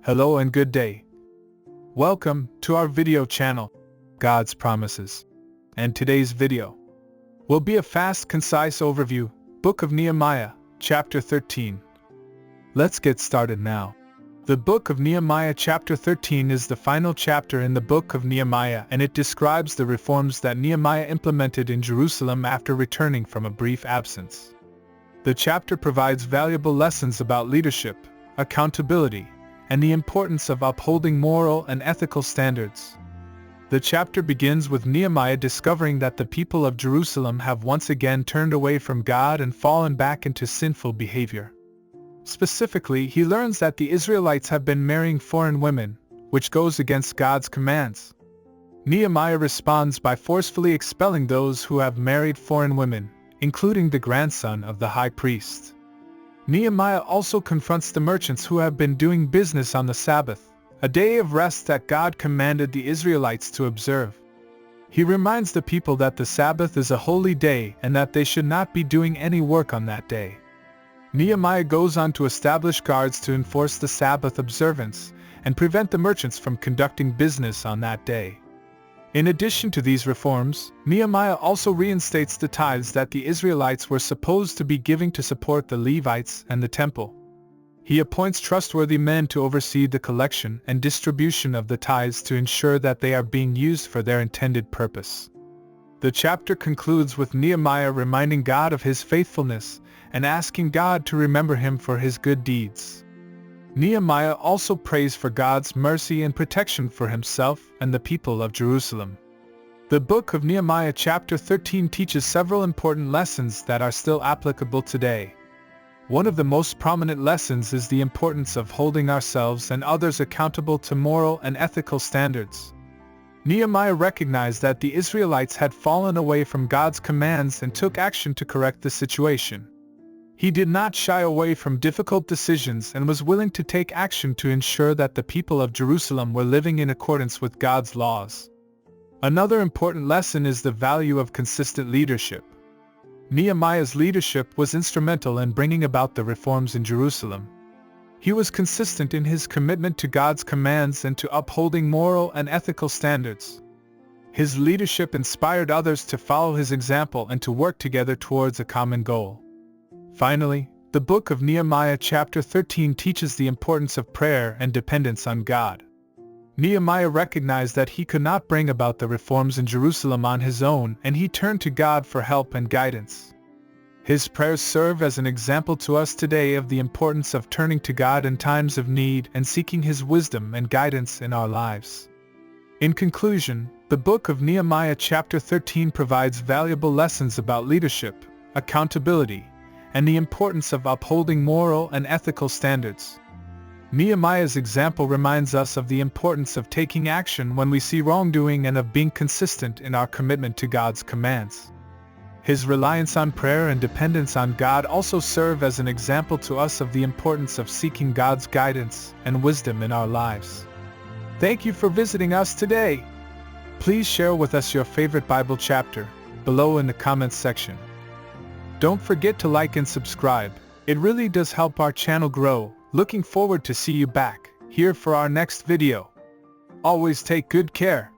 Hello and good day. Welcome to our video channel, God's Promises. And today's video will be a fast, concise overview, Book of Nehemiah, Chapter 13. Let's get started now. The Book of Nehemiah Chapter 13 is the final chapter in the Book of Nehemiah, and it describes the reforms that Nehemiah implemented in Jerusalem after returning from a brief absence. The chapter provides valuable lessons about leadership, accountability, and the importance of upholding moral and ethical standards. The chapter begins with Nehemiah discovering that the people of Jerusalem have once again turned away from God and fallen back into sinful behavior. Specifically, he learns that the Israelites have been marrying foreign women, which goes against God's commands. Nehemiah responds by forcefully expelling those who have married foreign women, including the grandson of the high priest. Nehemiah also confronts the merchants who have been doing business on the Sabbath, a day of rest that God commanded the Israelites to observe. He reminds the people that the Sabbath is a holy day and that they should not be doing any work on that day. Nehemiah goes on to establish guards to enforce the Sabbath observance and prevent the merchants from conducting business on that day. In addition to these reforms, Nehemiah also reinstates the tithes that the Israelites were supposed to be giving to support the Levites and the temple. He appoints trustworthy men to oversee the collection and distribution of the tithes to ensure that they are being used for their intended purpose. The chapter concludes with Nehemiah reminding God of his faithfulness and asking God to remember him for his good deeds. Nehemiah also prays for God's mercy and protection for himself and the people of Jerusalem. The Book of Nehemiah Chapter 13 teaches several important lessons that are still applicable today. One of the most prominent lessons is the importance of holding ourselves and others accountable to moral and ethical standards. Nehemiah recognized that the Israelites had fallen away from God's commands and took action to correct the situation. He did not shy away from difficult decisions and was willing to take action to ensure that the people of Jerusalem were living in accordance with God's laws. Another important lesson is the value of consistent leadership. Nehemiah's leadership was instrumental in bringing about the reforms in Jerusalem. He was consistent in his commitment to God's commands and to upholding moral and ethical standards. His leadership inspired others to follow his example and to work together towards a common goal. Finally, the Book of Nehemiah Chapter 13 teaches the importance of prayer and dependence on God. Nehemiah recognized that he could not bring about the reforms in Jerusalem on his own, and he turned to God for help and guidance. His prayers serve as an example to us today of the importance of turning to God in times of need and seeking His wisdom and guidance in our lives. In conclusion, the Book of Nehemiah Chapter 13 provides valuable lessons about leadership, accountability, and the importance of upholding moral and ethical standards. Nehemiah's example reminds us of the importance of taking action when we see wrongdoing and of being consistent in our commitment to God's commands. His reliance on prayer and dependence on God also serve as an example to us of the importance of seeking God's guidance and wisdom in our lives. Thank you for visiting us today. Please share with us your favorite Bible chapter below in the comments section. Don't forget to like and subscribe. It really does help our channel grow. Looking forward to see you back here for our next video. Always take good care.